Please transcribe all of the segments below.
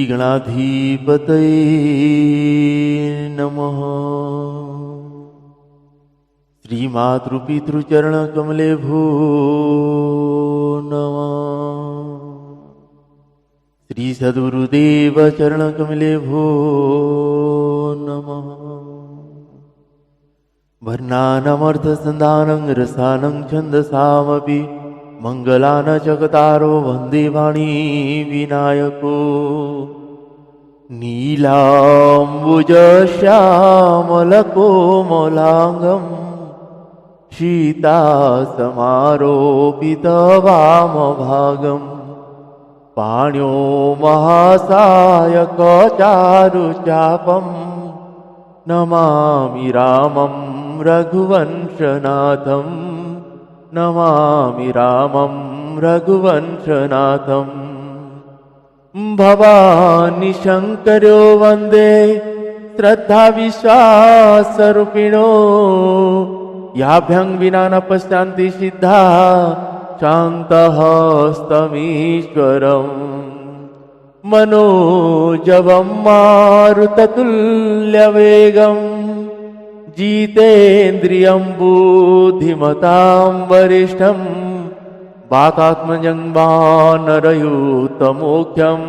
श्रीगणाधिपतये नमः। श्रीमातृपितृचरणकमले भो नमः। श्री सद्गुरुदेव चरणकमले भो नमः। वर्णानमर्थसन्धानं रसानं छन्दसामपि मंगलान जगतारो वंदे वाणी विनायको। नीलाम्बुज श्यामलकोमलांगं सीतासमारोपितवामभागं पाण्यो महासायकचारुचापं नमामि रामं रघुवंशनाथं। नमामि रामं रघुवंशनाथं। भवानी शंकरो वंदे श्रद्धा विश्वासरूपिणो। याभ्यं विना न पश्यन्ति सिद्धा शान्तहस्तमीश्वरम्। मनोजवं मारुततुल्यवेगम् जितेन्द्रियं बुद्धिमतां वरिष्ठं। वातात्मजं वानरयूतमोख्यं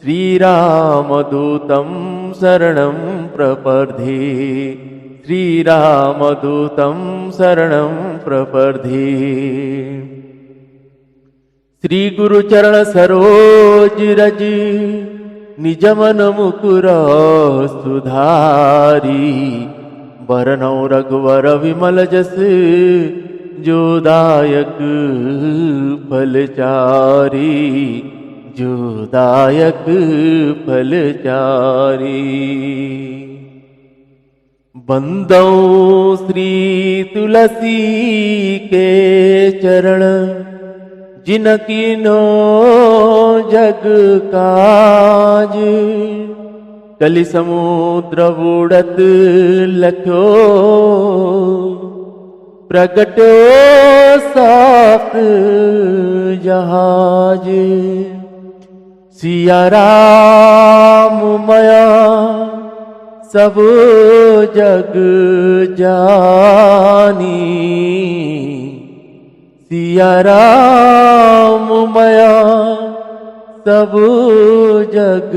श्रीरामदूतं शरणं प्रपद्ये। श्रीरामदूतं शरणं प्रपद्ये। श्रीगुरुचरण सरोज रज निजमन मुकुर सुधारी। बरनौ रघुवर विमल जस जोदायक फलचारी। जोदायक फलचारी। बंदौ श्री तुलसी के चरण जिनकीनो जग काज। कलि समुद्र बुड़त लख्यो प्रगटो सात जहाज। सिया राम मया सब जग जानी। सिया राम मया सब जग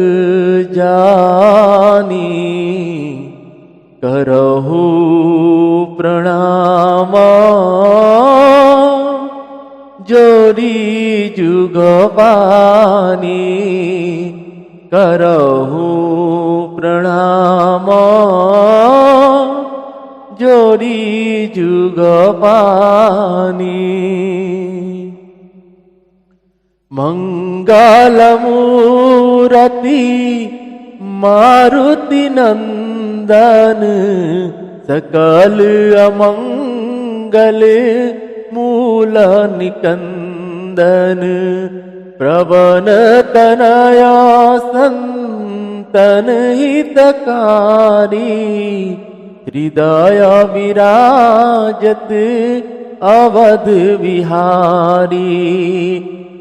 जानी। करहु प्रणाम जोरी जुग पानी। करहु प्रणाम जोरी जुग पानी। मंगलमूर्ति मारुति नंदन। सकल अमंगल मूल निकंदन। प्रवन तनया संतन हितकारी। हृदय विराजत अवध विहारी।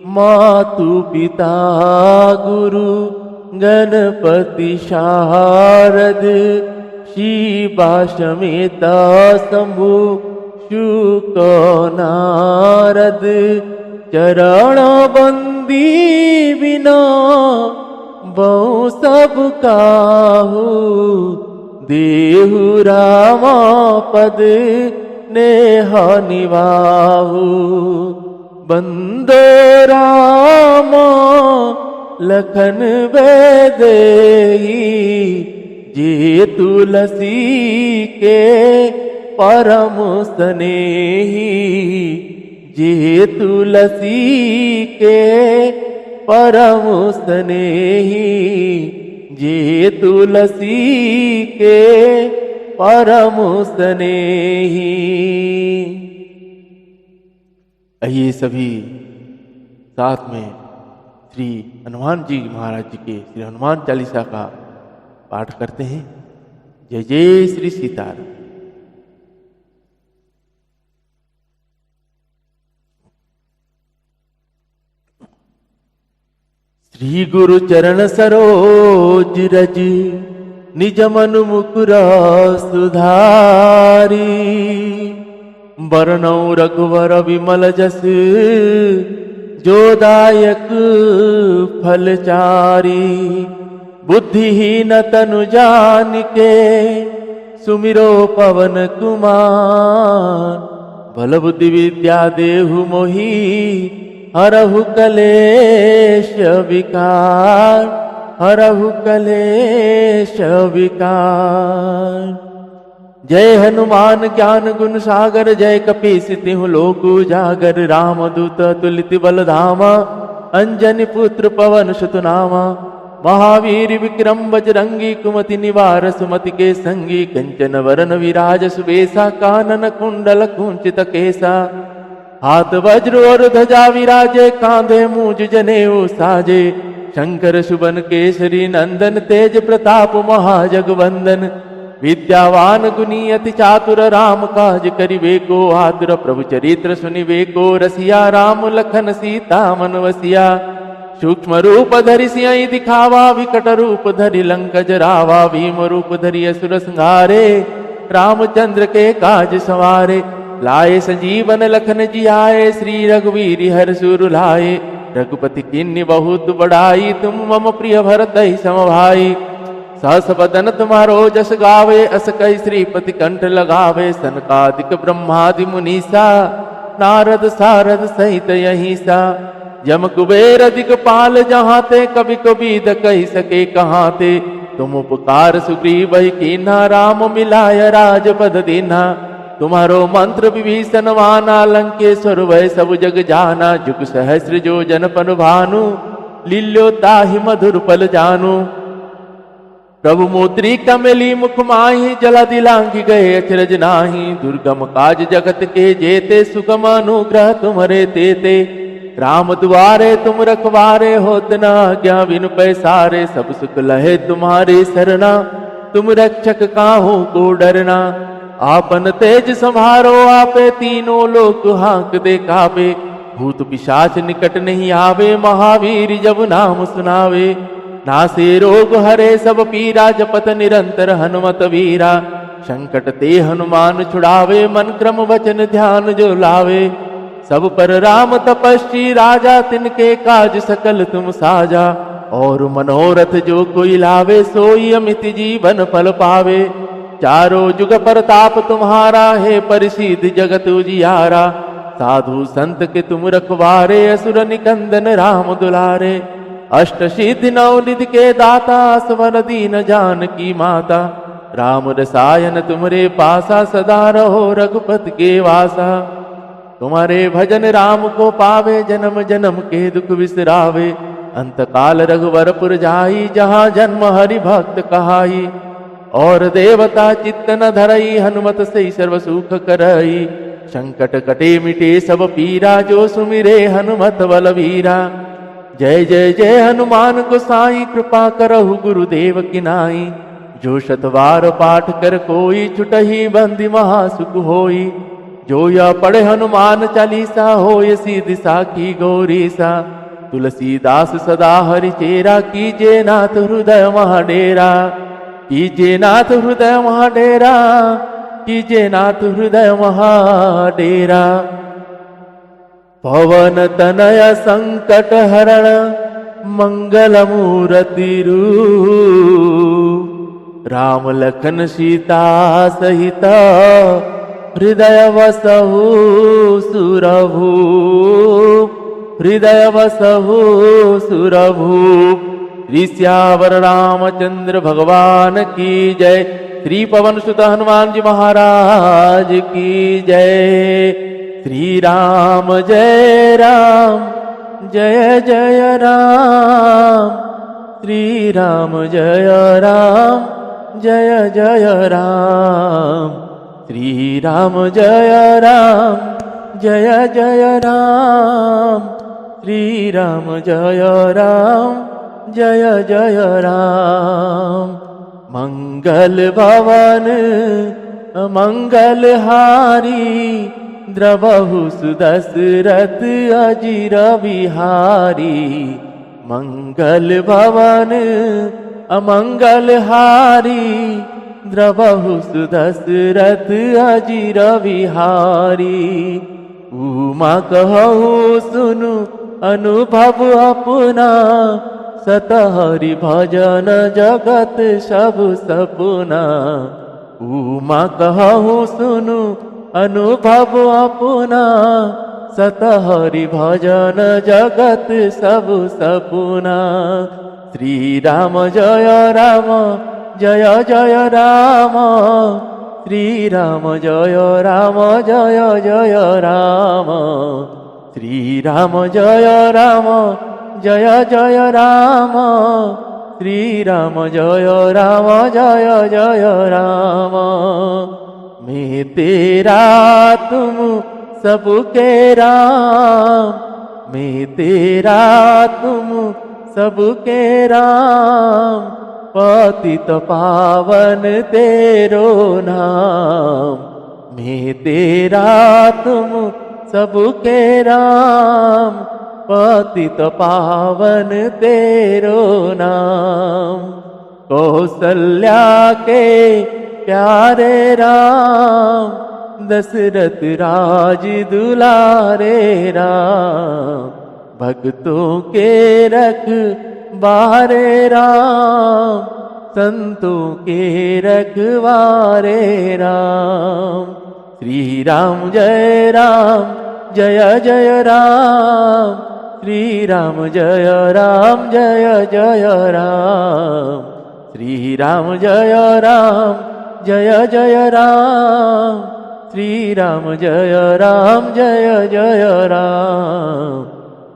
मातु पिता गुरु गणपति शारद। शिवा समेत शंभु शुक नारद। चरण बंदी बिना बहु सब काहू। देहु राम पद नेह निवाहु। बंदो राम लखन वेदेई। जे तुलसी के परम स्नेही। जे तुलसी के परम स्नेही। जे तुलसी के परम स्नेही। आइए सभी साथ में श्री हनुमान जी महाराज जी के श्री हनुमान चालीसा का पाठ करते हैं। जय जय श्री सीताराम। श्री गुरु चरण सरोज रज निज मन मुकुर सुधारी। बरनौ रघुवर विमल जस जो दायक फल चारी। बुद्धिहीन तनु जानिके सुमिरो पवन कुमार। बल बुद्धि विद्या देहु मोहि हरहु कलेश विकार। हरहु कलेश विकार। जय हनुमान ज्ञान गुण सागर जय कपीस तिहु लोक उजागर। रामदूत तुलित बल धामा अंजनी पुत्र पवन सुत नामा। महावीर विक्रम बजरंगी कुमति निवार सुमति के संगी। कंचन वरन विराज सुबेसा कानन कुंडल कुंचित केसा। हाथ वज्र और ध्वजा विराजे कांधे मूज जनेऊ साजे। शंकर सुबन केसरी नंदन तेज प्रताप महाजगवंदन। विद्यावान गुनी अति चातुर राम काज करिबे को आतुर। प्रभु चरित्र सुनिबे को रसिया राम लखन सीता मन वसिया। सूक्ष्म रूप धरि सियहि दिखावा विकट रूप धरि लंक जरावा। भीम रूप धरि असुर संहारे रामचंद्र के काज सवारे। लाए संजीवन लखन जियाए श्री रघुवीर हर सुर लाए। रघुपति किन्नी बहुत बड़ाई तुम मम प्रिय भरतहि सम भाई। सहस बदन तुम्हारो जस गावे अस कहि श्रीपति कंठ लगावे। सनकादिक ब्रह्मादि मुनीसा नारद सारद सहित अहिसा। जम कुबेर दिगपाल जहाँ ते कवि कबीद कही सके कहाँ ते। तुम उपकार सुग्रीव कीन्हा राम मिलाय राजपद दीन्हा। तुम्हारो मंत्र विभीषण माना लंकेश्वर वै सब जग जाना। जुग सहस्र जो जन पन भानु लील्यो ताहि मधुर पल जानू। प्रभु मोत्री कमली मुख माही जला दिलांगी गए अचरज नाही। दुर्गम काज जगत के जेते सुगम अनुग्रह तुम्हारे तेते। राम दुआरे तुम रखवारे होत न आज्ञा बिनु पैसारे। सब सुख लहे तुम्हारे सरना तुम रक्षक काहू को डरना। आपन तेज संभारो आपे तीनों लोक हांक दे काबे। भूत पिशाच निकट नहीं आवे महावीर जब नाम सुनावे। नासे रोग हरे सब पीरा जपत निरंतर हनुमत वीरा। संकट ते हनुमान छुड़ावे मन क्रम वचन ध्यान जो लावे। सब पर राम तपस्वी राजा तिनके काज सकल तुम साजा। और मनोरथ जो कोई लावे सोई अमित जीवन फल पावे। चारों जुग परताप तुम्हारा है परिसिद्ध जगत उजियारा। साधु संत के तुम रखवारे असुर निकंदन राम दुलारे। अष्ट सिद्धि नौ निधि के दाता स्वर दीन जान की माता। राम रसायन तुम्हारे पासा सदा रहो रघुपति के वासा। तुम्हारे भजन राम को पावे जन्म जन्म के दुख बिसरावे। अंत काल रघुवरपुर जाई जहाँ जन्म हरि भक्त कहाई। और देवता चित्त न धरई हनुमत से सर्व सुख करई। संकट कटे मिटे सब पीरा जो सुमिरे हनुमत बलवीरा। जय जय जय हनुमान गोसाई कृपा करहु गुरुदेव की नाई। जो शतवार पाठ कर कोई छुटही बंदी महासुख होई। जो या पढ़े हनुमान चालीसा होय सीधि साखी गौरीसा। तुलसीदास सदा हरि चेरा कीजे नाथ हृदय महाडेरा। कीजे नाथ हृदय महाडेरा। कीजे नाथ हृदय महाडेरा। पवन तनय संकट हरण मंगल मूर्ति रूप। राम लखन सीता सहित हृदय वसहु सुरभूप। हृदय वसहु सुरभूप। श्री श्यावर रामचंद्र भगवान की जय। श्री पवन सुत हनुमान जी महाराज की जय। श्री राम जय राम जय जय राम। श्री राम जय राम जय जय राम। श्री राम जय राम जय जय राम। श्री राम जय राम जय जय राम। मंगल भवन मंगल हारी। द्रवहु सुदशरथ अजिर बिहारी। मंगल भवन अमंगल हारी, द्रवहु सुदशरथ अजिर विहारी। उमा कहु सुनु अनुभव अपना, सतहरि भजन जगत सब सपना। उमा कहु सुनु अनुभव अपना, सतहरि भजन जगत सब सपना। श्री राम जय राम जय जय राम, श्री राम जय राम जय जय राम, श्री राम जय राम जय जय राम, श्री राम जय राम जय जय राम। मैं तेरा तुम सबके राम, मैं तेरा तुम सबके राम, पतित पावन तेरो नाम। मैं तेरा तुम सबके राम, पतित पावन तेरो नाम। कौसल्या के प्यारे राम, दशरथ राज दुलारे राम। भक्तों के रख बारे राम, संतों के रखवारे राम। श्री राम जय राम जय जय राम, श्री राम जय राम जय जय राम, श्री राम जय राम जय जय राम, श्री राम जय राम जय जय राम,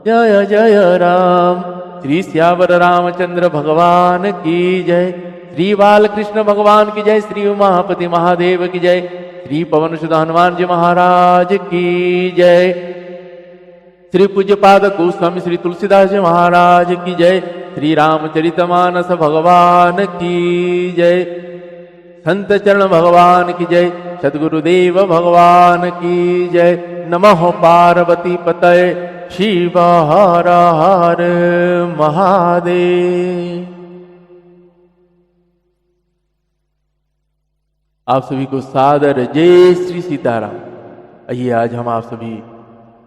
जय जय राम। श्री श्यावर रामचंद्र भगवान की जय, श्री बालकृष्ण भगवान की जय, श्री उमापति महादेव की जय, श्री पवन सुत हनुमान जी महाराज की जय, श्री पूज्यपाद गोस्वामी श्री तुलसीदास जी महाराज की जय, श्री रामचरितमानस भगवान की जय, संत चरण भगवान की जय, सद्गुरुदेव भगवान की जय। नमः पार्वती पतये शिव हर हर महादेव। आप सभी को सादर जय श्री सीताराम। आइए आज हम आप सभी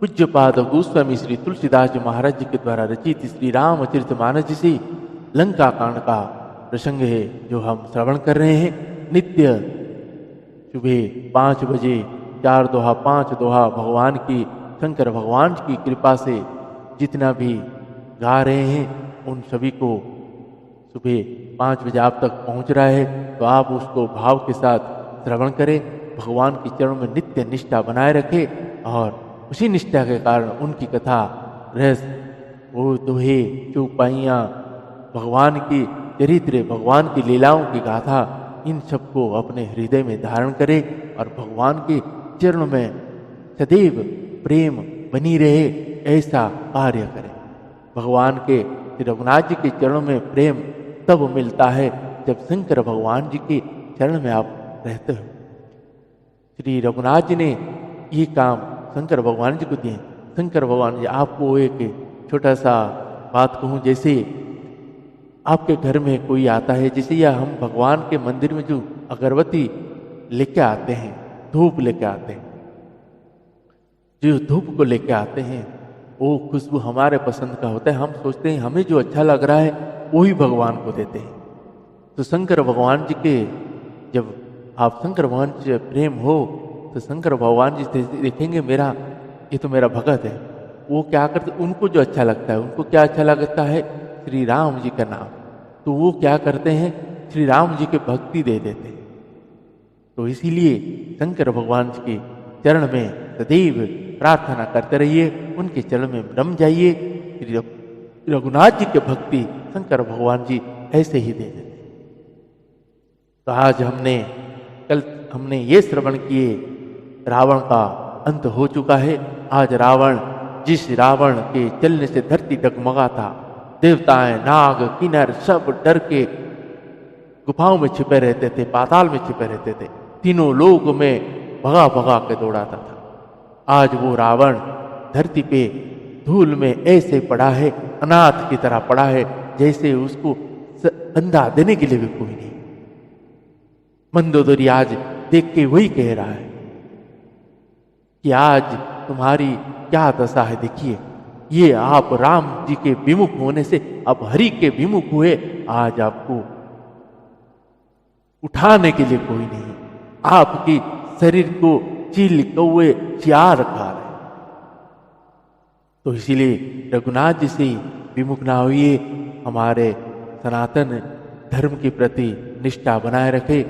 पूज्यपाद गोस्वामी श्री तुलसीदास जी महाराज जी के द्वारा रचित श्री रामचरितमानस जी से लंका कांड का प्रसंग है जो हम श्रवण कर रहे हैं। नित्य सुबह 5 बजे 4 दोहा 5 दोहा भगवान की शंकर भगवान की कृपा से जितना भी गा रहे हैं उन सभी को सुबह 5 बजे आप तक पहुंच रहा है, तो आप उसको भाव के साथ श्रवण करें, भगवान के चरणों में नित्य निष्ठा बनाए रखें और उसी निष्ठा के कारण उनकी कथा रस वो दोहे चौपाइयाँ भगवान की चरित्र भगवान की लीलाओं की गाथा इन सबको अपने हृदय में धारण करें और भगवान के चरणों में सदैव प्रेम बनी रहे ऐसा कार्य करें। भगवान के श्री रघुनाथ जी के चरणों में प्रेम तब मिलता है जब शंकर भगवान जी के चरण में आप रहते हो। श्री रघुनाथ जी ने ये काम शंकर भगवान जी को दिए। शंकर भगवान जी आपको एक छोटा सा बात कहूँ, जैसे आपके घर में कोई आता है, जैसे या हम भगवान के मंदिर में जो अगरबत्ती लेके आते हैं, धूप लेके आते हैं, जो धूप को लेके आते हैं वो खुशबू हमारे पसंद का होता है। हम सोचते हैं हमें जो अच्छा लग रहा है वही भगवान को देते हैं। तो शंकर भगवान जी के जब आप शंकर भगवान जी से प्रेम हो तो शंकर भगवान जी देखेंगे मेरा ये तो मेरा भगत है, वो क्या करते, उनको जो अच्छा लगता है, उनको क्या अच्छा लगता है, श्री राम जी का नाम, तो वो क्या करते हैं, श्री राम जी के भक्ति दे देते हैं। तो इसीलिए शंकर भगवान जी के चरण में सदैव प्रार्थना करते रहिए, उनके चरण में रम जाइए। श्री रघुनाथ जी के भक्ति शंकर भगवान जी ऐसे ही दे देते। तो आज कल हमने ये श्रवण किए, रावण का अंत हो चुका है। आज रावण, जिस रावण के चलने से धरती डगमगा था, देवताएं नाग किन्नर सब डर के गुफाओं में छिपे रहते थे, पाताल में छिपे रहते थे, तीनों लोग में भगा भगा के दौड़ाता था। आज वो रावण धरती पे धूल में ऐसे पड़ा है, अनाथ की तरह पड़ा है, जैसे उसको अंधा देने के लिए भी कोई नहीं। मंदोदरी आज देख के वही कह रहा है कि आज तुम्हारी क्या दशा है। देखिए, ये आप राम जी के विमुख होने से अब हरि के विमुख हुए, आज आपको उठाने के लिए कोई नहीं। आपकी शरीर को चील कौए चियार खा रहे। तो इसीलिए रघुनाथ जी से विमुख ना होइए, हमारे सनातन धर्म के प्रति निष्ठा बनाए रखे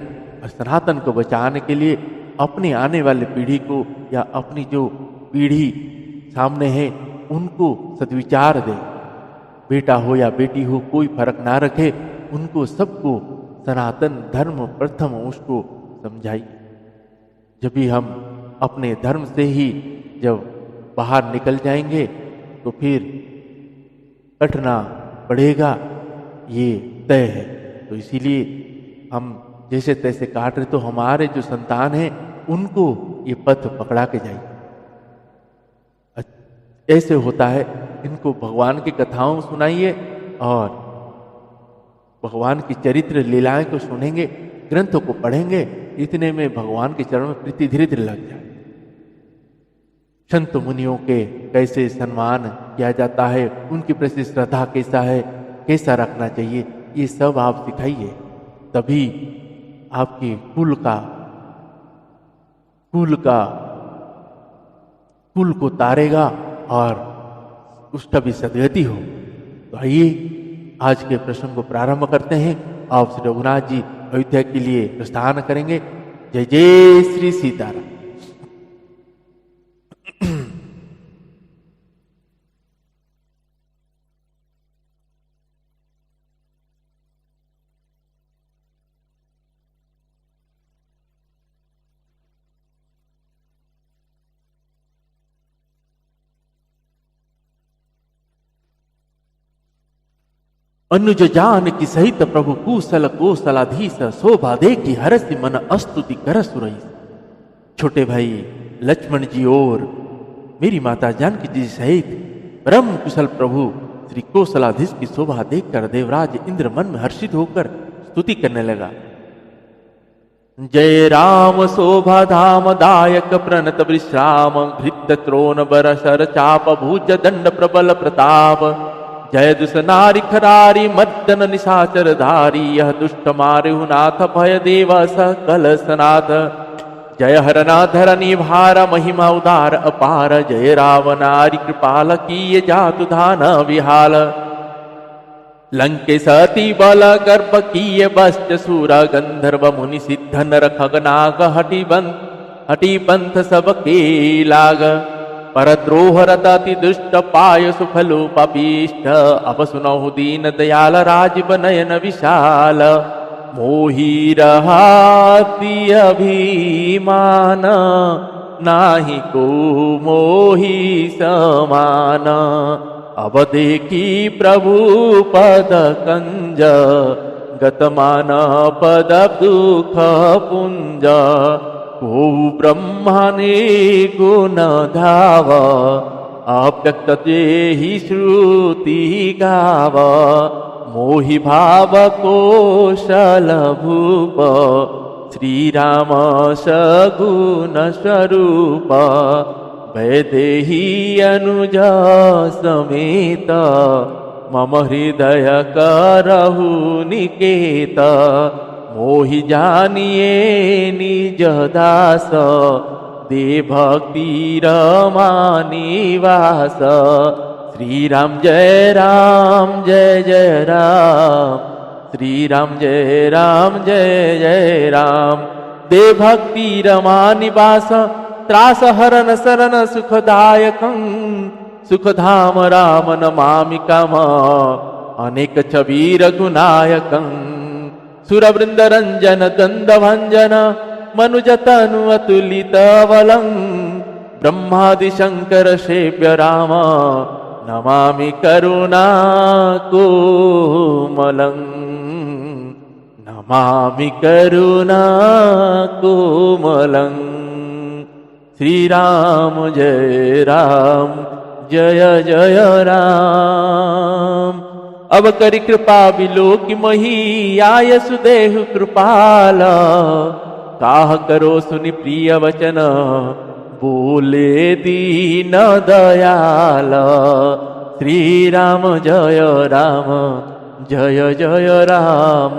और सनातन को बचाने के लिए अपनी आने वाली पीढ़ी को या अपनी जो पीढ़ी सामने है उनको सद्विचार दे। बेटा हो या बेटी हो कोई फर्क ना रखे, उनको सबको सनातन धर्म प्रथम उसको समझाइए। जब भी हम अपने धर्म से ही जब बाहर निकल जाएंगे तो फिर कटना पड़ेगा, ये तय है। तो इसीलिए हम जैसे तैसे काट रहे, तो हमारे जो संतान हैं उनको ये पथ पकड़ा के जाइए। ऐसे होता है, इनको भगवान की कथाओं सुनाइए और भगवान की चरित्र लीलाएं को सुनेंगे, ग्रंथों को पढ़ेंगे, इतने में भगवान के चरणों में प्रीति धीरे धीरे लग जाए। संत मुनियों के कैसे सम्मान किया जाता है, उनकी प्रति श्रद्धा कैसा है, कैसा रखना चाहिए, ये सब आप सिखाइए। तभी आपकी कुल को तारेगा और उसका भी सदगति हो। तो आइए आज के प्रश्न को प्रारंभ करते हैं। आप श्री रघुनाथ जी अयोध्या के लिए प्रस्थान करेंगे। जय जय श्री सीताराम। अनुज जान की सहित प्रभु कुशल कोसलाधीश, शोभा देखी हरसि मन अस्तुति कर सुरईस। छोटे भाई लक्ष्मण जी और मेरी माता जानकी जी सहित परम कुशल प्रभु श्री कोसलाधीश की शोभा देखकर देवराज इंद्र मन में हर्षित होकर स्तुति करने लगा। जय राम शोभा धाम दायक प्रणत विश्राम, घृत त्रोण बर शर चाप भुज दंड प्रबल प्रताप। जय दुष नारी खरारी मर्दन निशाचर धारी, यह दुष्ट मारहु नाथ भय देव सकल सनाथ। जय हरना धरनी भार महिमा उदार अपार, जय रावणारी कृपाल किए जातु धान विहाल। लंके सती बल गर्भ किए बस्ट सूर, गंधर्व मुनि सिद्ध नर खगनाग हटी पंथ सबके लाग। परद्रोह रताति दुष्ट पाय सुफलो पापीष्ट, अब सुनहु दीन दयाल राजीव नयन विशाल। मोहि रहाति अभिमान, नाहि को मोहि समान। अब देखी प्रभु पद कंज, गतमान पद दुख पुंज। को ब्रह्मणे गुण धाव, अव्यक्त ही श्रुति गाव। मोहि भाव कोशल भूप, श्री राम सगुण स्वरूप। वैदेही अनुज समेत, मम हृदय करहु निकेत। मोहि जानिए निज दास, दे भक्ति रमानिवास। श्री राम जय राम जय जय राम, श्री राम जय राम जय जय राम। दे भक्ति रमानिवास, त्रास हरन शरण सुखदायकं। सुखधाम राम नमामि काम, अनेक छवि रघुनायकं। सुरवृंद रंजन दंद भंजन, मनुजतनु अतुलित बलं। ब्रह्मादि शंकर सेव्य राम, नमामि करुणा कोमलं। नमामि करुणा कोमलं। श्री राम जय राम जय जय राम। अब करि कृपा विलोकि मही आय सुदेहु कृपाल, काह करो सुनि प्रिय वचन बोले दीन दयाल। श्री राम जय राम जय जय राम,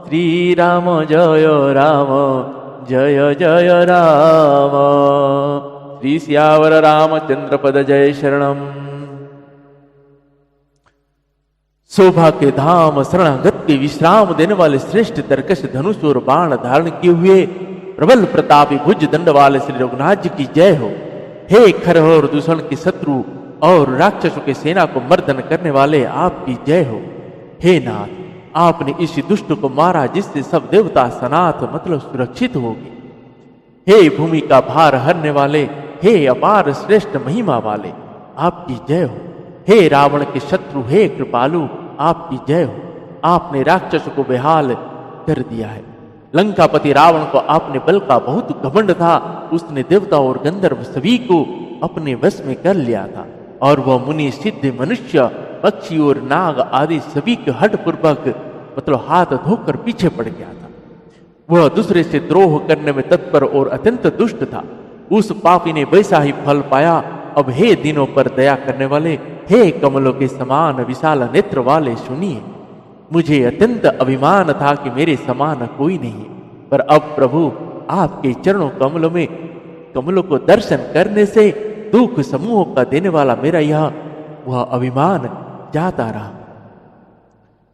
श्री राम जय राम जय जय राम। श्री सियावर रामचंद्र पद जय शरणम। शोभा के धाम शरणागत के विश्राम देने वाले श्रेष्ठ तरकश धनुष और बाण धारण किए हुए प्रबल प्रतापी भुज दंड वाले श्री रघुनाथ जी की जय हो। हे खरह और दूषण के शत्रु और राक्षसों के सेना को मर्दन करने वाले आपकी जय हो। हे नाथ, आपने इस दुष्ट को मारा जिससे सब देवता सनाथ मतलब सुरक्षित होगी। हे भूमि का भार हरने वाले, हे अपार श्रेष्ठ महिमा वाले, आपकी जय हो। हे रावण के शत्रु, हे कृपालु, आपकी जय हो। आपने राक्षसों को बेहाल कर दिया है। लंकापति रावण को आपने बल का बहुत घमंड था, उसने देवता और गंधर्व सभी को अपने वश में कर लिया था, और वह मुनि सिद्ध मनुष्य पक्षी और नाग आदि सभी के हट पूर्वक मतलब हाथ धोकर पीछे पड़ गया था। वह दूसरे से द्रोह करने में तत्पर और अत्यंत दुष्ट था। उस पापी ने वैसा ही फल पाया। अब हे दिनों पर दया करने वाले, हे कमलों के समान विशाल नेत्र वाले, सुनिए। मुझे अत्यंत अभिमान था कि मेरे समान कोई नहीं है, पर अब प्रभु आपके चरणों कमलों को दर्शन करने से दुख समूहों का देने वाला मेरा यह वह अभिमान जाता रहा।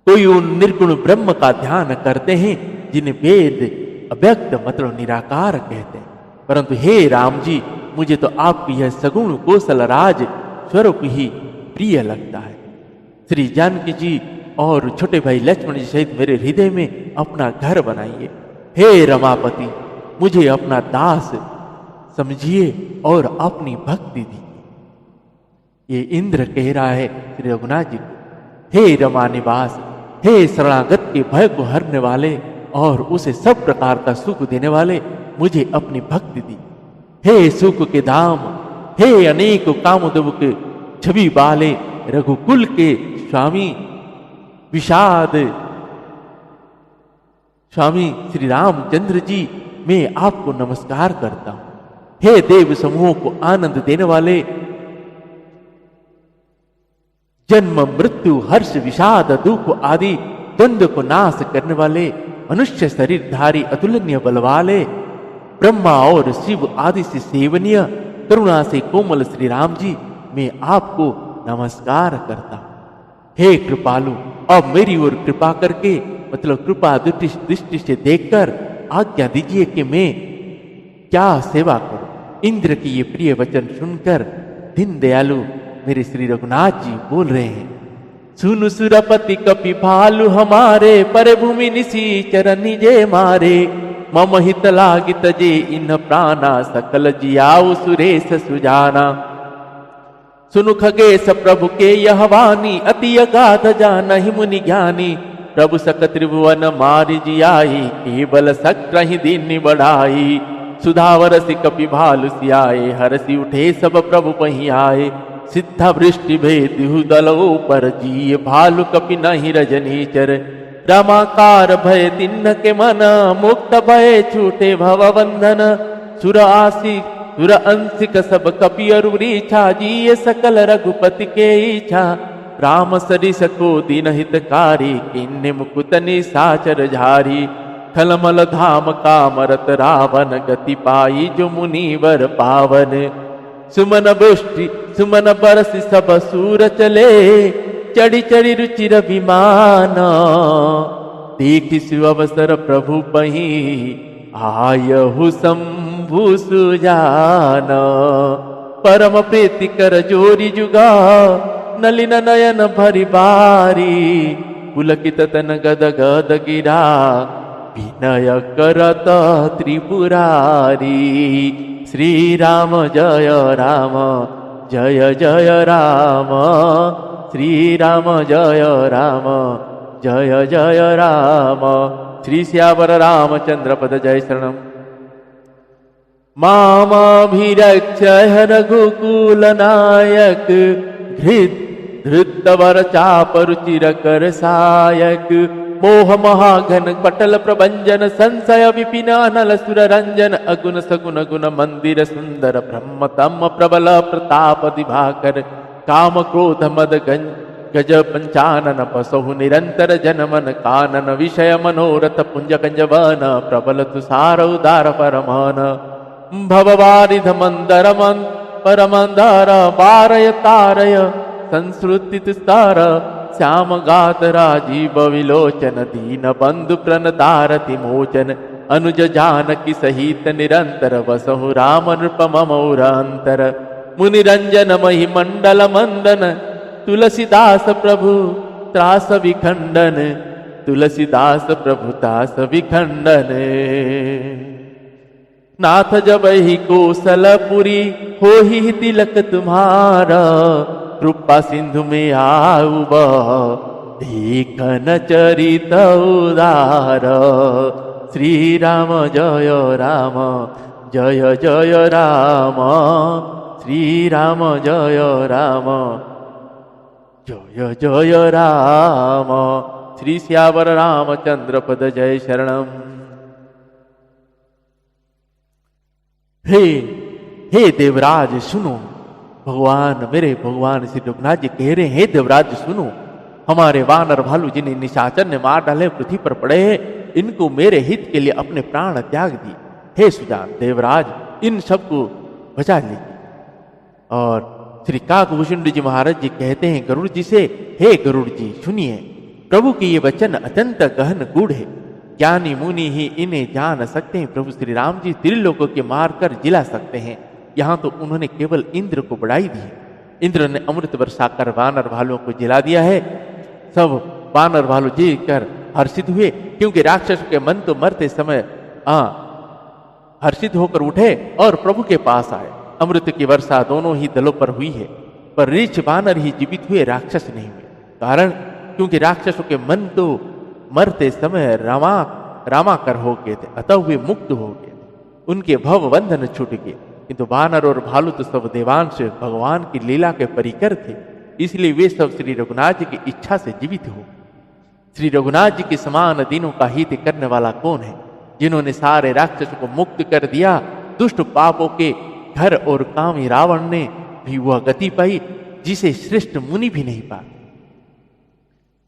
कोई उन निर्गुण ब्रह्म का ध्यान करते हैं जिन्हें वेद अव्यक्त मतलब निराकार कहते हैं, परंतु हे राम जी, मुझे तो आपकी यह सगुण कौशल राज स्वरूप ही प्रिय लगता है। श्री जानकी जी और छोटे भाई लक्ष्मण जी सहित मेरे हृदय में अपना घर बनाइए। हे रमापति, मुझे अपना दास समझिए और अपनी भक्ति दीजिए। ये इंद्र कह रहा है श्री रघुनाथ जी को। हे रमा निवास, हे शरणागत के भय को हरने वाले और उसे सब प्रकार का सुख देने वाले, मुझे अपनी भक्ति दी। हे सुख के धाम, हे अनेक कामदेव के छवि वाले रघुकुल के स्वामी विषाद स्वामी श्री रामचंद्र जी, मैं आपको नमस्कार करता हूं। हे देव समूहों को आनंद देने वाले, जन्म मृत्यु हर्ष विषाद दुख आदि द्वंद्व को नाश करने वाले, मनुष्य शरीरधारी अतुलनीय बल वाले, ब्रह्मा और शिव आदि से सेवनीय करुणा से कोमल श्री राम जी, मैं आपको नमस्कार करता हूं। हे कृपालु, अब मेरी ओर कृपा करके मतलब कृपा दृष्टि से देखकर आज्ञा दीजिए कि मैं क्या सेवा करूं। इंद्र की ये प्रिय वचन सुनकर दीन दयालु मेरे श्री रघुनाथ जी बोल रहे हैं। सुनु सुरपति कपि भालु हमारे, पर भूमि निशिचर निजे मारे। मम हित लागित जे इन प्राणा, सकल जियाउ सुरेश सुजाना। सुनु खगेश प्रभु के यह वाणी, अति अगाध जानहि मुनि ज्ञानी। प्रभु सक त्रिभुवन मारि जियाई, केवल सक्रहि दीन बढ़ाई। सुधावर सि कपि भालु सियाए, हरसि उठे सब प्रभु पही आए। सिद्ध वृष्टि भेदिहु दलो पर, जिये भालु कपि नहीं रजनीचर। रामाकार भय तिन्न के मन, मुक्त भय छूटे भव बंधन। सुर अंशिक सब कपि अरुरीछा, जिये सकल रघुपति के इच्छा। राम सरिस को दीन हितकारी, किन्ने मुकुत निशाचर झारी। खलमल धाम कामरत रावण, गति पाई जो मुनिवर पावन। सुमन बरस सब सूर चले, चढ़ी चढ़ी रुचिर विमान। देखि शिव अवसर प्रभु पही, आयहु शंभु सुजान। परम प्रीति कर जोरी जुगा, नलिन नयन भरि बारी। पुलकित तन गद गद गिरा, विनय करत त्रिपुरारी। श्री राम जय राम जय जय राम, श्री राम जय राम जय जय राम। श्री श्यावर रामचंद्र पद जय शरणम। मामाभिरक्षय रघुकुलनायक धृतवर चापरुचिरकर सायक मोह महाघन पटल प्रभंजन संशय विपिन अनल सुर रंजन अगुण सगुण गुण मंदिर सुंदर ब्रह्मतम प्रबल प्रताप दिभाकर काम क्रोध मद गज पंचानन पसहु निरंतर जनमन कानन विषय मनोरथ पुंज कंजवन प्रबल तुषार उदार परमान भववारिध मंदर मन परमंदर वारय तारय संस्कृति तुस्तार श्याम गात राजीव विलोचन दीन बंधु प्रणतारति मोचन अनुज जानकी सहित निरंतर वसहु राम नृपम मौरांतर मुनिरंजन महि मंडल मंदन तुलसीदास प्रभु त्रास विखंडन तुलसीदास प्रभु त्रास विखंडन नाथ जब ही कोसलपुरी हो ही तिलक तुम्हारा कृपा सिंधु में आऊब देखन चरित उदार श्री राम जय राम जय जय राम श्री राम जय राम जय जय राम श्री श्यावर रामचंद्र पद जय शरणम। हे देवराज सुनो, भगवान मेरे भगवान श्री रघुनाथ जी कह रहे हैं देवराज सुनो, हमारे वानर भालू जिन्हें निशाचर ने मार डाले पृथ्वी पर पड़े हैं, इनको मेरे हित के लिए अपने प्राण त्याग दिए। हे सुजान देवराज इन सबको बचा लीजिए। और श्री काकभूषण जी महाराज जी कहते हैं गरुड़ जी से, हे गरुड़ जी सुनिए, प्रभु के ये वचन अत्यंत गहन गूढ़ है, ज्ञानी मुनि ही इन्हें जान सकते हैं। प्रभु श्री राम जी त्रिलोकों के मारकर जिला सकते हैं। यहाँ तो उन्होंने केवल इंद्र को बढ़ाई दी है। इंद्र ने अमृत वर्षा कर वानर भालुओं को जिला दिया है। सब वानर भालू जी कर हर्षित हुए, क्योंकि राक्षसों के मन तो मरते समय हर्षित होकर उठे और प्रभु के पास आए। अमृत की वर्षा दोनों ही दलों पर हुई है, पर रीछ वानर ही जीवित हुए, राक्षस नहीं हुए। कारण क्योंकि राक्षसों के मन तो मरते समय रामाकर हो गए थे, अतः वे मुक्त हो गए, उनके भव बंधन छूट गए। किंतु वानर और भालू तो सब देवांश भगवान की लीला के परिकर थे, इसलिए वे सब श्री रघुनाथ जी की इच्छा से जीवित हो। श्री रघुनाथ जी के समान दीनों का हित करने वाला कौन है, जिन्होंने सारे राक्षसों को मुक्त कर दिया। दुष्ट पापों के घर और कामी रावण ने भी वह गति पाई जिसे श्रेष्ठ मुनि भी नहीं पाते।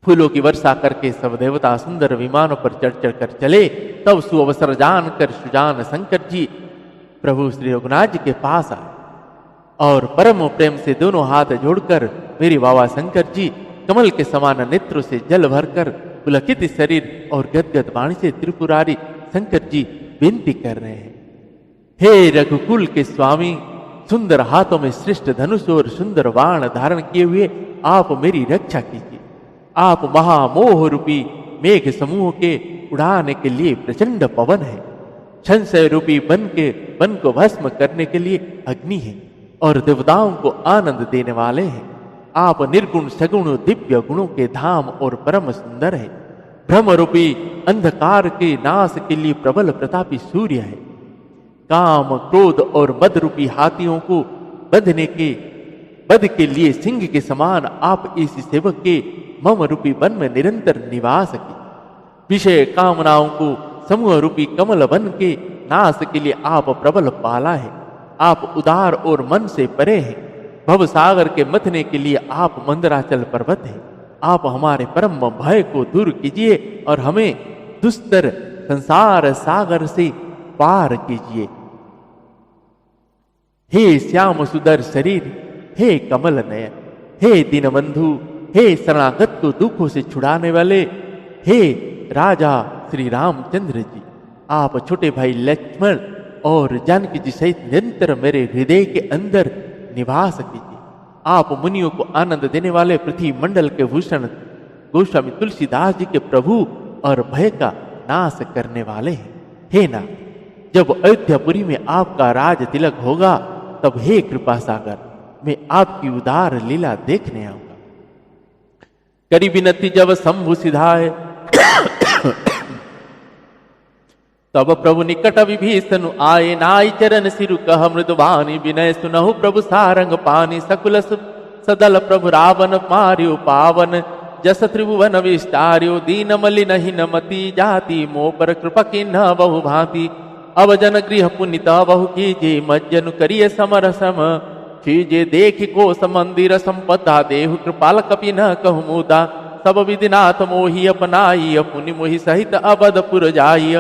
फूलों की वर्षा करके सब देवता सुंदर विमानों पर चढ़ चढ़ कर चले। तब सुअवसर जान कर सुजान शंकर जी प्रभु श्री रघुनाथ जी के पास आए और परम प्रेम से दोनों हाथ जोड़कर मेरे बाबा शंकर जी कमल के समान नेत्रों से जल भरकर पुलकित शरीर और गदगद वाणी से त्रिपुरारी शंकर जी विनती कर रहे हैं। हे रघुकुल के स्वामी, सुंदर हाथों में श्रेष्ठ धनुष और सुंदर बाण धारण किए हुए आप मेरी रक्षा कीजिए। आप महामोह रूपी मेघ समूह के उड़ाने के लिए प्रचंड पवन है, संशय रूपी वन को भस्म करने के लिए अग्नि है और देवताओं को आनंद देने वाले हैं। आप निर्गुण सगुण दिव्य गुणों के धाम और परम सुंदर है। भ्रम रूपी अंधकार के नाश के लिए प्रबल प्रतापी सूर्य है। काम क्रोध और मद रूपी हाथियों को बध के लिए सिंह के समान आप इस सेवक के मम रूपी वन में निरंतर निवास की। विषय कामनाओं को समूह रूपी कमल वन के नाश के लिए आप प्रबल पाला है। आप उदार और मन से परे हैं। भव सागर के मथने के लिए आप मंदराचल पर्वत है। आप हमारे परम भय को दूर कीजिए और हमें दुस्तर संसार सागर से पार कीजिए। हे श्याम सुंदर शरीर, हे कमल नयन, हे दीनबंधु, हे शरणागत को दुखों से छुड़ाने वाले, हे राजा श्री रामचंद्र जी, आप छोटे भाई लक्ष्मण और जानकी जी सहित निरंतर मेरे हृदय के अंदर निवास कीजिए। आप मुनियों को आनंद देने वाले पृथ्वी मंडल के भूषण गोस्वामी तुलसीदास जी के प्रभु और भय का नाश करने वाले हैं। हे नाथ, जब अयोध्यापुरी में आपका राज तिलक होगा, तब हे कृपा सागर, मैं आपकी उदार लीला देखने आऊंगा। करी विनती जब शंभु सिधाए, तब प्रभु निकट विभीषण आए, नाई चरण सिरु कह मृदुवाणी, विनय सुनहु प्रभु सारंग पानी। सकुल सदल प्रभु रावण मार्यो पावन, जस त्रिभुवन विस्तार्यो। दीन मलिन हीनमति जाति, मोह पर कृपा किन्ह बहु भांति। अब जन गृह पुनित बहु कीजे, मज्जनु करिय समर सम। चीजे देखि कोस मंदिर संपदा, देहु कृपाल कपि न कहु मुदा। सब विधिनाथ मोहि अपनाई, पुनि मोहि सहित अवधपुर जाई।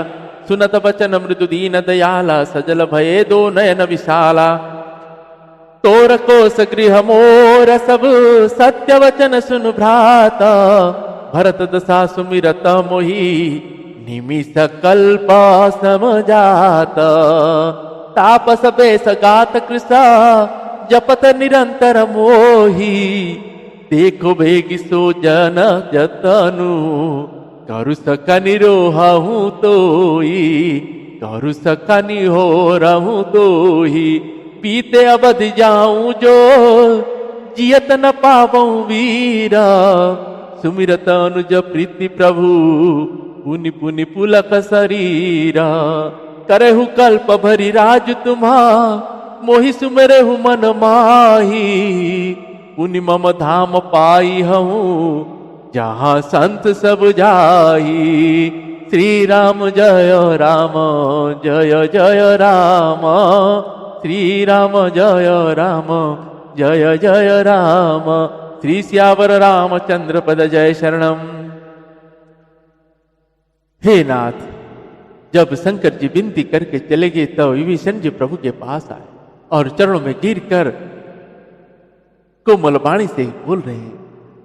सुनत बचन मृदु दीन दयाला, सजल भये दो नयन विशाला। तोर कोस गृह मोर सब, सत्य वचन सुन भ्राता। भरत दशा सुमिरत मोहि, निमिष कल्प समझात। तापस बेस गात कृषा, जपत निरंतर मोहि। देखो भेगी सो जन जतनु, करु सका निरोहूं तोई। करु सका निहोरहूं तोही। पीते अवध जाऊं जो, जियत न पावऊं वीरा। सुमिरत अनुज प्रीति प्रभु, पुनि पुनि पुलक शरीरा। करहु कल्प भरी राज तुम्हा, मोहि सुमरहु मन माही। पुनि मम धाम पाई हूँ, जहाँ संत सब जाई। श्री राम जय राम, जय जय राम। श्री राम जय राम, जय जय राम। श्री श्यावर रामचंद्र पद जय शरणम। हे नाथ, जब शंकर जी विनती करके चले गए तो विभीषण जी प्रभु के पास आए और चरणों में गिरकर कोमल वाणी से बोल रहे हैं,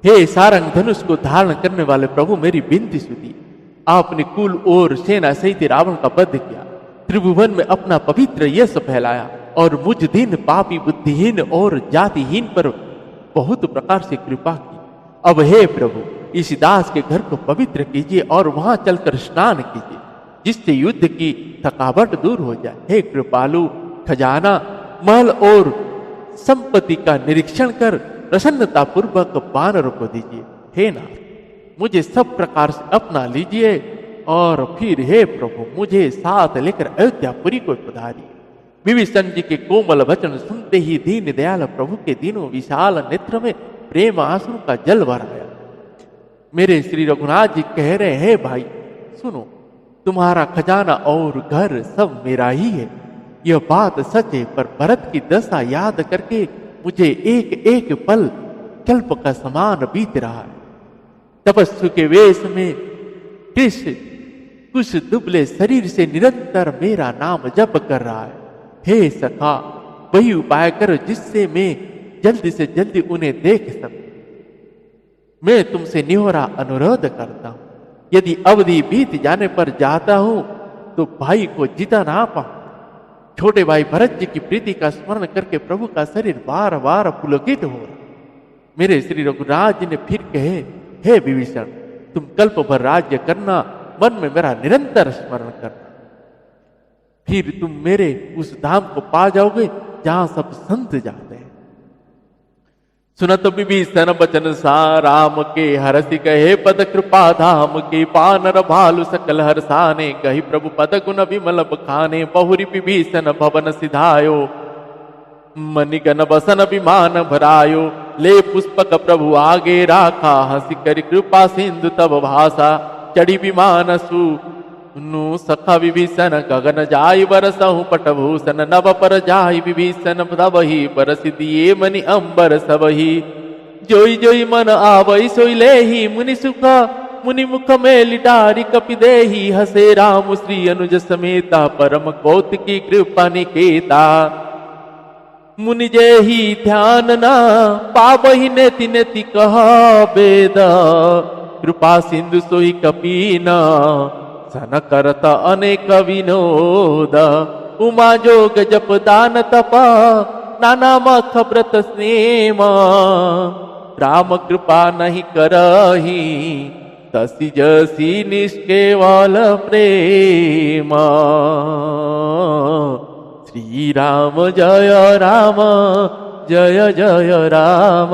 हे सारंग धनुष को धारण करने वाले प्रभु, मेरी विनती सुनिए। आपने कुल और सेना सहित रावण का वध किया, त्रिभुवन में अपना पवित्र यश फैलाया और मुझ दिन पापी बुद्धिहीन और जातिहीन पर बहुत प्रकार से कृपा की। अब हे प्रभु, इस दास के घर को पवित्र कीजिए और वहां चलकर स्नान कीजिए, जिससे युद्ध की थकावट दूर हो जाए। हे कृपालु, खजाना महल और संपत्ति का निरीक्षण कर प्रसन्नता पूर्वक वानरों को दीजिए। हे नाथ, मुझे सब प्रकार से अपना लीजिए और फिर हे प्रभु, मुझे साथ लेकर अयोध्यापुरी को पधारिए। विभीषण जी के कोमल वचन सुनते ही दीन दयाल प्रभु के दिनों विशाल नेत्र में प्रेम आंसू का जल भर आया। मेरे श्री रघुनाथ जी कह रहे हैं, भाई सुनो, तुम्हारा खजाना और घर सब मेरा ही है। यह बात सच है, पर भरत की दशा याद करके मुझे एक एक पल कल्प का समान बीत रहा है। तपस्वी के वेश में कृष्ण कुछ दुबले शरीर से निरंतर मेरा नाम जप कर रहा है। हे सखा, वही उपाय करो जिससे मैं जल्दी से जल्दी उन्हें देख सकूं। मैं तुमसे निहोरा अनुरोध करता हूं, यदि अवधि बीत जाने पर जाता हूं तो भाई को जिता ना पाऊं। छोटे भाई भरत जी की प्रीति का स्मरण करके प्रभु का शरीर बार बार पुलकित हो रहा। मेरे श्री रघुनाथ जी ने फिर कहे, हे विभीषण, तुम कल्प भर राज्य करना, मन में मेरा निरंतर स्मरण करना, फिर तुम मेरे उस धाम को पा जाओगे जहां सब संत जाते हैं। सुनत विभीषण बचन सा, राम के हरसि कहे पद कृपा धाम के। पानर भालु सकल हरसाने, कही प्रभु पद गुण विमल बखाने। बहुरी विभीषण भवन सिधायो, मणिगण बसन विमान भरायो। ले पुष्पक प्रभु आगे राखा, हंसी करि कृपा सिंधु तब भाषा। चढ़ी विमान नु सखा विभीषण, गगन जाय बरसहु पटभूषण। नभ पर जाय विभीषण, तबहि बरसि दिए मणि अंबर सबहि। जोई जोई मन आवई सोई लेहि, मुनि सुख मुनि मुख में लिटारी कपि देहि। हसे राम श्री अनुज समेता, परम कौतिकी कृपा निकेता। मुनि जेहि ध्यान न पावहि, नेति नेति कह वेद। कृपा सिंधु सोई कपीना, सन करत अनेक विनोद। उमा जोग जप दान तपा, नाना मख व्रत स्नेम। राम कृपा नहीं करही, तसी जसी निष्केवल प्रेम। श्री राम जय राम, जय जय राम।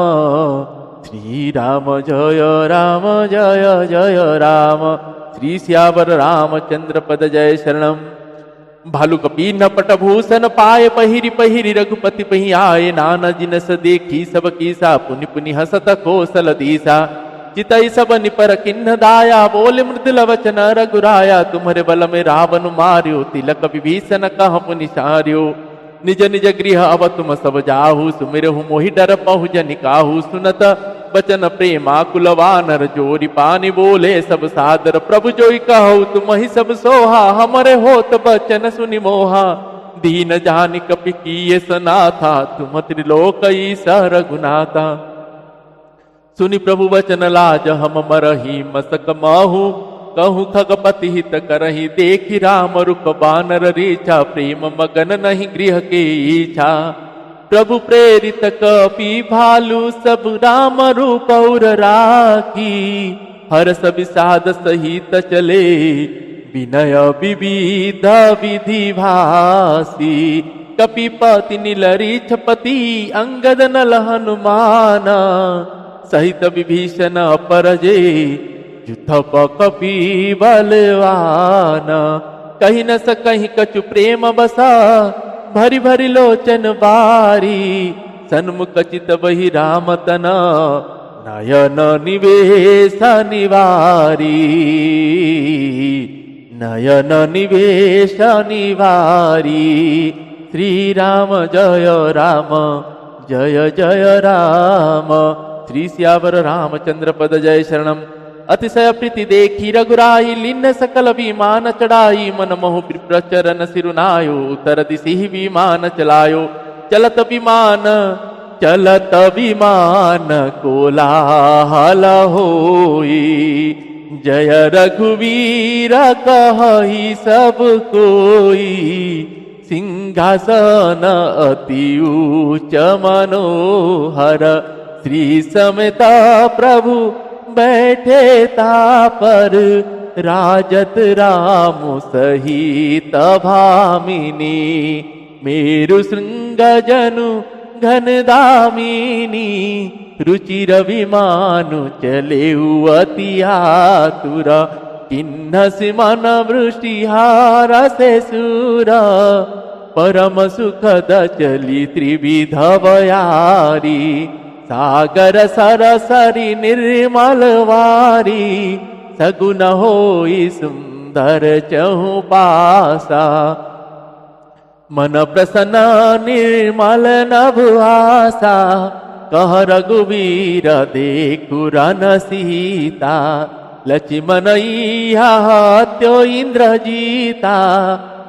श्री राम जय राम, जय जय राम। श्री सियावर रामचंद्र पद जय शरणम। भालू कपीन पटभूषण पाए पहिरी पहिरी रघुपति पही आए नाना जिनस देखी सब कीसा पुनि पुनि हसत कौशल दीसा चितई सब निपर किन्न दाया बोले मृदुल वचन रघुराया तुम्हारे बल में रावण मार्यो तिलक विभीषण कह पुनि सार्यो निज निज गृह अब तुम सब जाहु सुमिरहु मोहि डर पहु जनिकाहु सुनत बचन प्रेमा कुलवानर जोरी पानी बोले सब सादर प्रभु जोई कहु तुम ही सब सोहा हमरे होत बचन सुनि मोहा दीन जानि कपि किए सनाथा तुम त्रिलोक ईसा रघुनाथा सुनि प्रभु वचन लाज हम मरही मसक माहू कहूँ खगपति हित करही देखी राम रूप बानर रीछा प्रेम मगन नहीं गृह के इच्छा प्रभु प्रेरित कपि भालू सब राम रूप और राखी हर्ष विषाद सहित चले विनय विविध विधि भासी कपिपति नीलरीछपति अंगद नल हनुमान सहित विभीषण परजे युद्धप कपि बलवान कहीं न सकहीं कछु प्रेम बसा भरी भरी लोचन बारी सन्मुख चित वही राम तना नयन निवेश निवारी नयन निवेश निवारी श्री राम जय जय राम। श्री सियावर रामचंद्र पद जय शरणम। अतिशय प्रीति देखी रघुराई लिन्न सकल विमान चढ़ाई मन मोह प्रचरन सिरुनायो उत्तर दिशि विमान चलायो चलत विमान कोलाहल होई जय रघुवीर कहि सब कोई सिंहासन अति उच्च मनोहर श्री समेत प्रभु बैठे तापर राजत राम सहित भामिनी मेरु श्रृंग जनु घन दामिनी रुचिर विमानु चले अति आतुर किन्न सिमन वृष्टिहार से सुर परम सुखद चली त्रिविध बयारी सागर सरसरी निर्मल वारी सगुन होई सुंदर चहु पासा मन प्रसन्न निर्मल नभ आसा कह रघुवीर देखु रन सीता लक्ष्मण हत्यो इंद्रजीता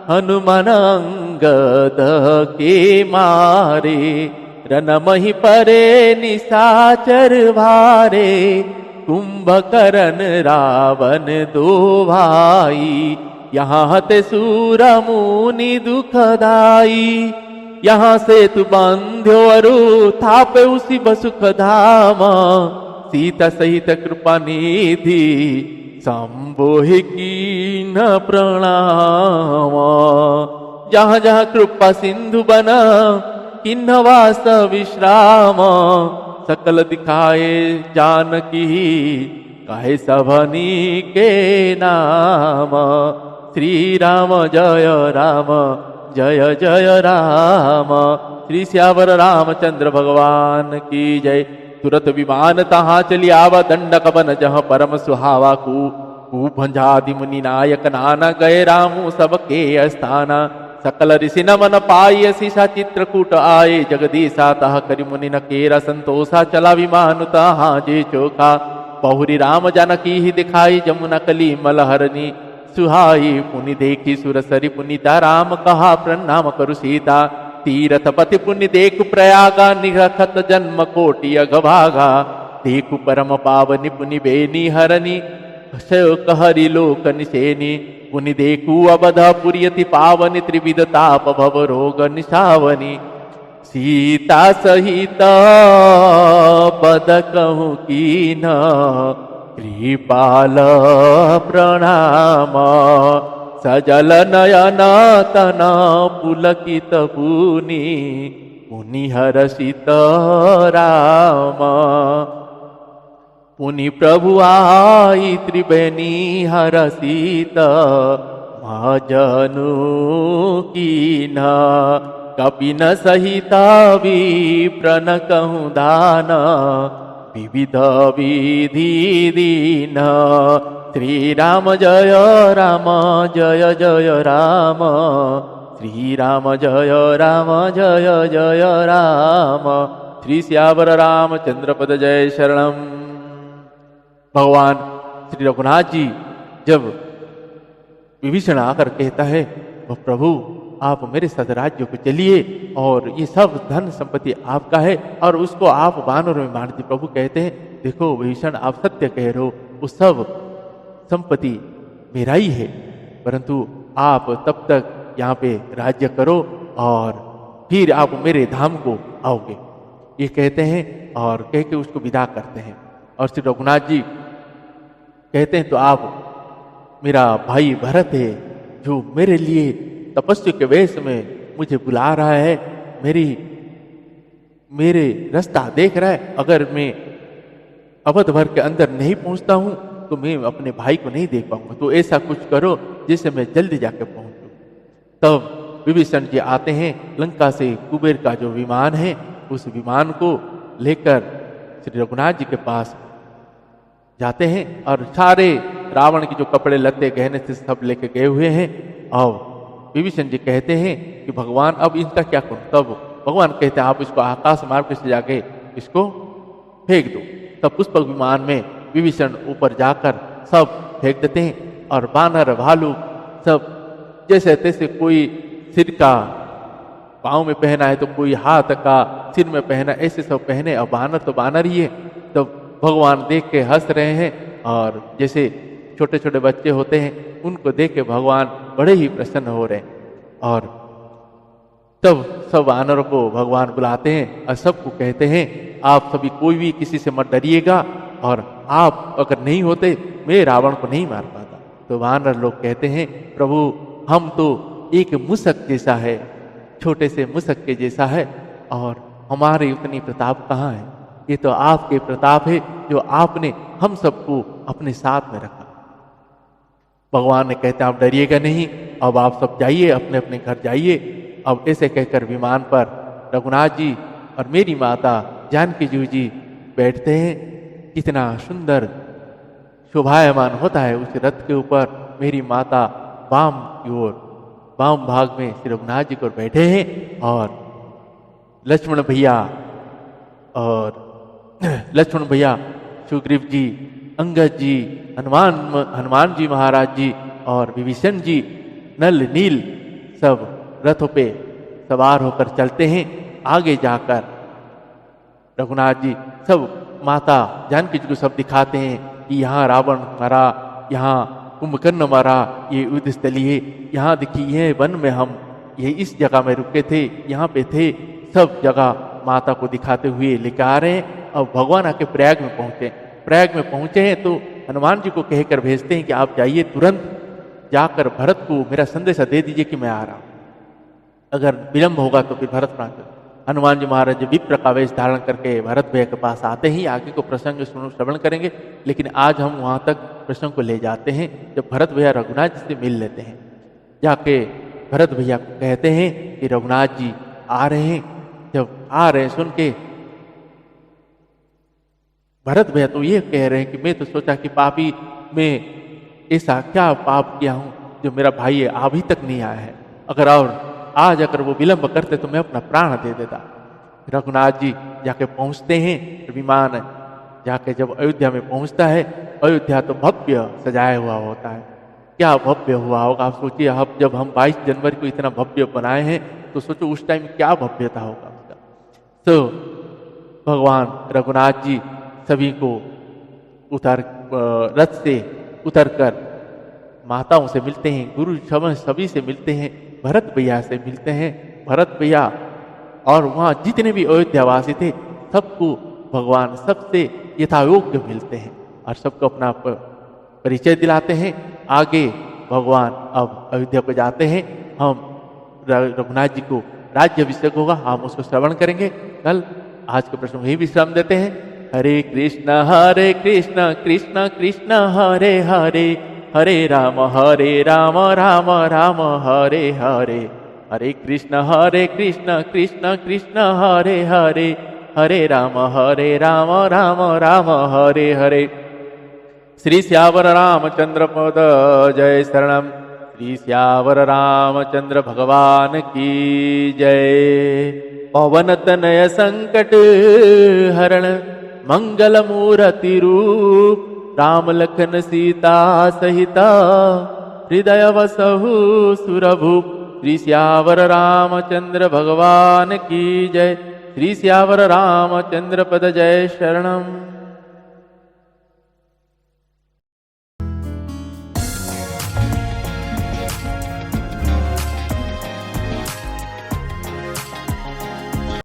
हनुमान अंगद के मारे रनमहि परे निशाचर भारे कुंभकर्ण रावण दो भाई यहाँ हते सूर मुनि दुखदाई यहाँ से तु बांध्यो अरु थापे उसी बसुख धाम सीता सहित कृपा निधि संबोहि कीन प्रणाम जहाँ जहाँ कृपा सिंधु बना किन्न वास विश्राम सकल दिखाए जानकी कहे सभनी के नाम श्री राम जय जय राम। श्री सियावर रामचंद्र भगवान की जय। तुरत विमान तहाँ चली आवा दंडक बन जह परम सुहावा कू भंजादि मुनि नायक नाना गए रामू सबके स्थाना सकल ऋषि नमन पाई शीशा चित्रकूट आए जगदीशा तह करि मुनि न केरा संतोषा चला विमान तहाँ जे चोखा बहुरी राम जानकी ही दिखाई जमुना कली मलहरनी सुहाई पुनि देखी सुरसरी पुनीता राम कहा प्रणाम करु सीता तीरथ पति पुण्य देखु प्रयागा निरखत जन्म कोटि अघभागा देखु परम पावनि पुनि बेनी हरनी कहरी लोक निशेनी पुनि देखु अवध पुरियति पावनि त्रिविध ताप भव रोग निशावनी सीता सहित पद कहूँ कीन कृपाल प्रणाम सजल नयन तन पुलकित पुनि मुनि हर्षित राम मुनि प्रभु आई त्रिवेणी हरसित महाजनु कीना कपि न सहिता विप्र कहूँ दान विविध विधि दीन श्री राम जय जय राम श्री राम जय जय राम श्री श्यावर रामचंद्र पद जय शरणम। भगवान श्री रघुनाथ जी जब विभीषण आकर कहता है वह प्रभु आप मेरे सदराज्य को चलिए और ये सब धन संपत्ति आपका है और उसको आप वानर में मार दिए। प्रभु कहते हैं देखो विभीषण आप सत्य कह रहे हो, वो सब संपत्ति मेरा ही है, परंतु आप तब तक यहाँ पे राज्य करो और फिर आप मेरे धाम को आओगे, ये कहते हैं और कह के उसको विदा करते हैं। और श्री रघुनाथ जी कहते हैं तो आप मेरा भाई भरत है जो मेरे लिए तपस्या के वेश में मुझे बुला रहा है, मेरे रास्ता देख रहा है, अगर मैं अवध भर के अंदर नहीं पहुंचता हूं तो मैं अपने भाई को नहीं देख पाऊंगा, तो ऐसा कुछ करो जिससे मैं जल्दी जाके पहुंचूं। तब विभीषण जी आते हैं, लंका से कुबेर का जो विमान है उस विमान को लेकर श्री रघुनाथ जी के पास जाते हैं और सारे रावण के जो कपड़े लत्ते गहने से सब लेके गए हुए हैं। और विभीषण जी कहते हैं कि भगवान अब इनका क्या करूं। तब भगवान कहते हैं आप इसको आकाश मार्ग से जाके इसको फेंक दो। तब पुष्पक विमान में विभीषण ऊपर जाकर सब फेंक देते हैं और बानर भालू सब जैसे तैसे, कोई सिर का पाँव में पहना है तो कोई हाथ का सिर में पहना, ऐसे सब पहने और बानर तो बानर ही है। तो भगवान देख के हंस रहे हैं और जैसे छोटे छोटे बच्चे होते हैं उनको देख के भगवान बड़े ही प्रसन्न हो रहे हैं। और तब सब वानरों को भगवान बुलाते हैं और सबको कहते हैं आप सभी कोई भी किसी से मत डरिएगा, और आप अगर नहीं होते मैं रावण को नहीं मार पाता। तो वानर लोग कहते हैं प्रभु हम तो एक मुसक जैसा है, छोटे से मुसक के जैसा है, और हमारे उतनी प्रताप कहाँ है, ये तो आपके प्रताप है जो आपने हम सबको अपने साथ में रखा। भगवान ने कहते आप डरिएगा नहीं, अब आप सब जाइए अपने अपने घर जाइए। अब ऐसे कहकर विमान पर रघुनाथ जी और मेरी माता जानकी जी बैठते हैं। कितना सुंदर शोभायमान होता है उस रथ के ऊपर। मेरी माता वाम की ओर, वाम भाग में श्री रघुनाथ जी को बैठे हैं और लक्ष्मण भैया सुग्रीव जी, अंगद जी, हनुमान जी महाराज जी और विभीषण जी नल नील सब रथों पे सवार होकर चलते हैं। आगे जाकर रघुनाथ जी सब माता जानकी जी को सब दिखाते हैं कि यहाँ रावण मरा, यहाँ कुंभकर्ण मरा, ये युद्ध स्थली है, यहाँ देखिए ये वन में हम ये इस जगह में रुके थे, यहाँ पे थे, सब जगह माता को दिखाते हुए लेकर आ रहे हैं। अब भगवान आके प्रयाग में पहुंचे। प्रयाग में पहुंचे हैं तो हनुमान जी को कहकर भेजते हैं कि आप जाइए, तुरंत जाकर भरत को मेरा संदेशा दे दीजिए कि मैं आ रहा हूं, अगर विलंब होगा तो फिर भरत प्राण। हनुमान जी महाराज विप्र का वेश धारण करके भरत भैया के पास आते ही आगे को प्रसंग श्रवण करेंगे, लेकिन आज हम वहां तक प्रसंग को ले जाते हैं जब भरत भैया रघुनाथ जी से मिल लेते हैं। जाके भरत भैया को कहते हैं कि रघुनाथ जी आ रहे हैं। जब आ रहे हैं सुन के भरत भैया तो ये कह रहे हैं कि मैं तो सोचा कि पापी मैं ऐसा क्या पाप किया हूं जो मेरा भाई अभी तक नहीं आया है, अगर और आज अगर वो विलंब करते तो मैं अपना प्राण दे देता। रघुनाथ जी जाके पहुंचते हैं, विमान जाके जब अयोध्या में पहुंचता है, अयोध्या तो भव्य सजाया हुआ होता है। क्या भव्य हुआ होगा आप सोचिए। अब जब हम 22 जनवरी को इतना भव्य बनाए हैं तो सोचो उस टाइम क्या भव्यता होगा उसका। तो भगवान रघुनाथ जी सभी को रथ से उतरकर माताओं से मिलते हैं, गुरु सभी से मिलते हैं, भरत भैया से मिलते हैं। भरत भैया और वहाँ जितने भी अयोध्यावासी थे सबको भगवान सबसे यथायोग्य मिलते हैं और सबको अपना परिचय दिलाते हैं। आगे भगवान अब अयोध्या को जाते हैं। हम रघुनाथ जी को राज्य अभिषेक होगा, हम उसको श्रवण करेंगे कल। आज के प्रश्न में ही विश्राम देते हैं। हरे कृष्ण कृष्ण कृष्ण हरे हरे, हरे राम राम राम हरे हरे, हरे कृष्ण कृष्ण कृष्ण हरे हरे, हरे राम राम राम हरे हरे। श्री श्यावर रामचंद्र पद जय शरणम। श्री श्यावर रामचंद्र भगवान की जय। पवन तनय संकट हरण मंगल मूर्ति रूप, राम लखन सीता सहिता हृदय वसहु सुरभूप। श्री श्यावर रामचंद्र भगवान की जय। श्री श्यावर रामचंद्र पद जय शरणम।